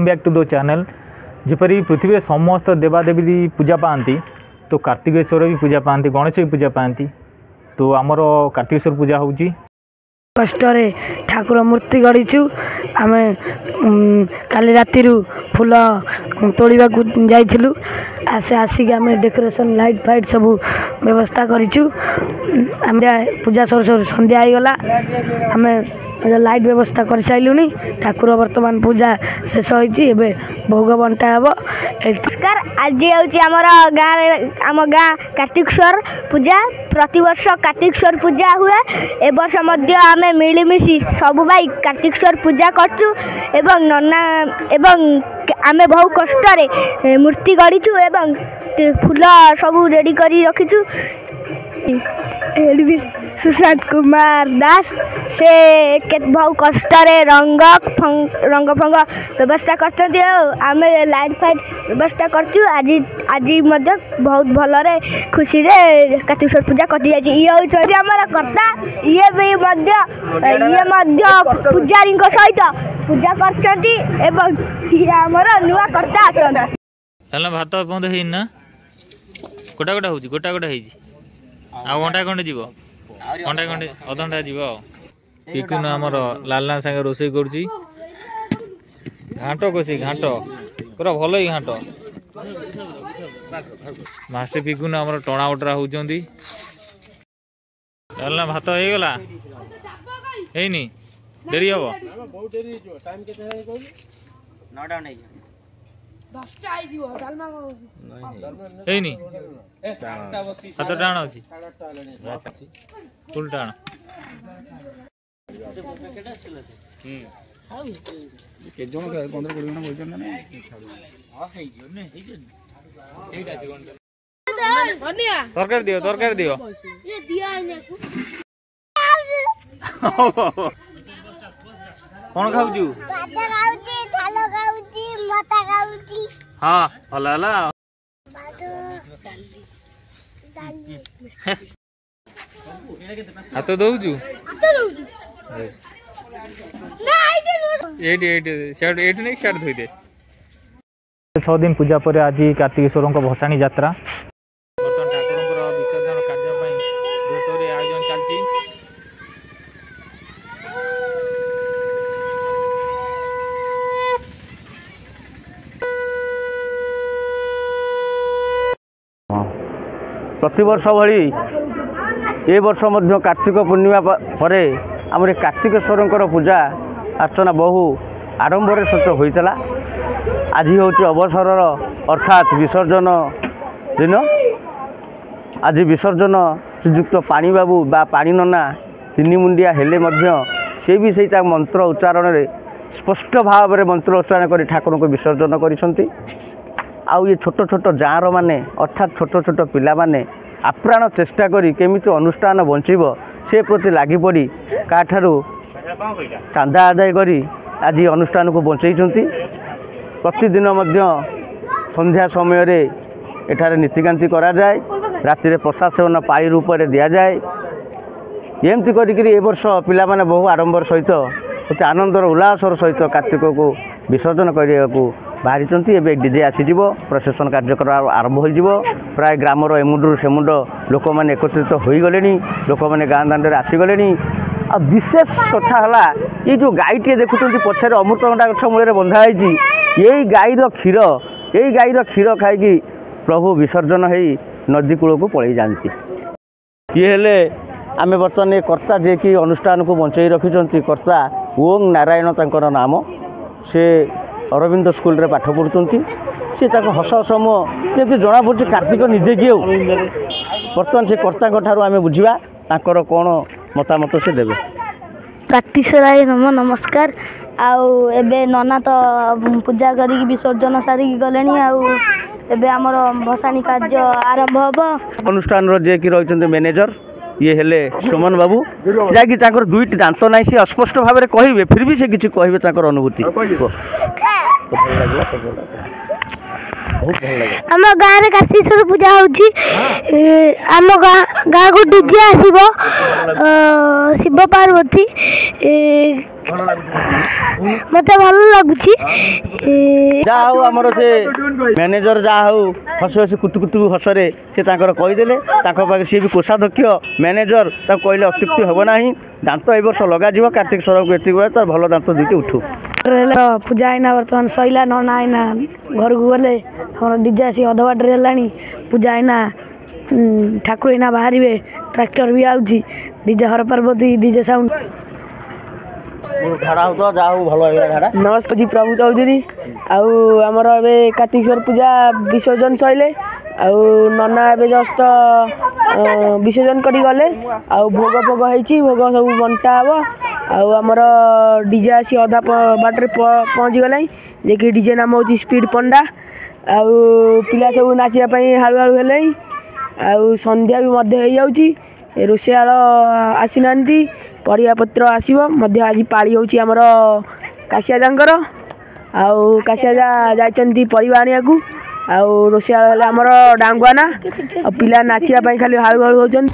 Back to the channel. जपरी पृथ्वी समस्त देवादेवी पूजा पाती तो कार्तिकेश्वर भी पूजा पाती, गणेश भी पूजा पाती। तो आमर कार्तिकेश्वर पूजा होची कष्ट ठाकुर मूर्ति गढ़ीचु। आम काली राति फूल तोड़ा जाइलु आसिक आम डेकोरेशन लाइट फाइट सब व्यवस्था करूँ। पूजा सर सर संध्या होगला आम लाइट व्यवस्था कर सारूनी। ठाकुर वर्तमान पूजा शेष होती भोग बंटा हे। नमस्कार, आज आमर आम गाँ कार्तिकेश्वर पूजा। प्रतिवर्ष कार्तिकेश्वर पूजा हुए। ए वर्ष आम मिलमिशि सब भाई कार्तिकेश्वर पूजा करचु एवं नन्ना एवं आम बहु कष्ट मूर्ति गढ़ीचु एवं फूल सब रेडी करी रखीचु। सुशांत कुमार दास से बहु कष्ट रंग फंग व्यवस्था कर आम लाइट फाइट व्यवस्था करचु। आज बहुत भल खुशी कार्तिकेश्वर पूजा कटि जाए। ये हूँ आमर कर्ता। ये भी पूजारी सहित पूजा कर नुआ कर्ता अच्छा भात बंद है गोटा गोटा होची गोटा गोटा होची आ घंटा खंडे जीव घंटा खंडे अधघंटा जीव। पिकुन आमर लालना संगे रोषे करुची घाट कषि घाट पूरा भल ही घाट मासे पिकुन आमर टणा उटरा होचंती। लालना भात हो गला हेनी देरी हम हाथ टाण अच्छी फुल टाण तरकारी दियो तरकारी दियो कौन खाऊचु? हाँ भल है हाथ दौचु नहीं साइड धोई दे। 6 दिन पूजा पर आज कार्तिकेश्वर भसाणी यात्रा बर्तमान ठाकुर विसर्जन कार्य जोरसोर आयोजन चलती। प्रतिवर्ष भली ए वर्ष मध्य कार्तिक पूर्णिमा पर आम कार्तिकेश्वर पूजा अर्चना बहु आडंबर सहित होता। आज हूँ अवसर अर्थात विसर्जन दिन। आज विसर्जन श्रीजुक्त पानी बाबू बा पानी नना 3 मुंडिया हेले से भी सही मंत्र उच्चारण में स्पष्ट भाव में मंत्र उच्चारण कर ठाकुर को विसर्जन कर। आउ ये छोट छोट जार माने अर्थात छोट छोट पिला माने आप्राण चेष्टा करी केमिति अनुष्ठान बंचिब से प्रति लगी पड़ी काठारू चांदा आदाय करी आज अनुष्ठान को बंचैछंती। प्रतिदिन मध्य संध्या समय रे एठारे नीतिकांति करा जाए। राति रे प्रसाद सेवन पाई रूप में दि जाए। एमती करी ए वर्ष पिला माने बहु आडंबर सहित आनंदर उल्लासर सहित कार्तिक को विसर्जन करने को बाहरी एवं डीजे आसीज प्रसेसन कार्यक्रम आरंभ हो प्राय ग्रामर एमुंडू सेमुंड लोक मैंने एकत्रित हो गले। लोक मैंने गाँ दांडे आसीगले। आ विशेष कथा है ये जो गाईटे देखुं पछारे अमृतभंडा गछ मूल बंधाई यही गाईर क्षीर खाई प्रभु विसर्जन हो नदी कूल को पलि जाती। ये हेले आम बर्तमान कर्ता जे कि अनुष्ठान को बंचाई रखिंट कर्ता ओम नारायण तांकर नाम से अरविंद स्कूल रे पाठ पढ़ुंट सी हस हस मुझे जना पड़ी कार्तिक निजे किए बर्तमान से कर्ता आम बुझा तांकर कौन मतामत से देवे। कार्तिकेश्वराय नम नमस्कार। आउ एबे नना तो पूजा करी विसर्जन सारिक गले आबे आमर भसाणी कार्य आरंभ हम। अनुष्ठान जे कि रही मैनेजर ये हेले सुमन बाबू जहाँकि 2टी दांत ना सी अस्पष्ट भाव में कहे फिर भी से किसी कहे अनुभूति आम गाँव में कार्तिकेश्वर पूजा होची। आम गाँ को डीजे आसब शिव पार्वती मते भल लगुची जा हूँ आमर से मैनेजर जा हूँ हस हसी कुटुकुटु हसरे से कहीदेले पाखे सी भी कोषाध्यक्ष मैनेजर कहले अत्युक्ति हम ना दांत ए वर्ष लग कार्तिक स्वर को एति बेले तार भल दांत दुईटी उठू पूजा आईना बर्तमान सैला नना आईना घर को गले हम डीजे आसी अध बाटे है पूजा आईना ठाकुर आईना बाहर ट्रैक्टर भी आउची डीजे हर पार्वती डीजे साउंड नमस्कार जी प्रभु चौधरी आमर ए कार्तिकेश्वर पूजा विसर्जन सैले आउ नना ए जस्ट विसर्जन करी गले भोग फोग होती भोग सब बंटा हे आमर डीजे आसी अधा बाटर पहुँची गला जे कि डीजे नाम हूँ स्पीड पंडा आउ पिला सब नाचापी हालु हालु है संध्या भी मध्य हो जाऊँगी रोषेयाल आसी ना परिया पत्र आसो आज पाली होची आमर काशियाजांकर काशियाजा जाइछन्ती परिवा आनिया रोषेयाल आमर डांगुआना पिला नाचिया खाली हालु हालु होचन।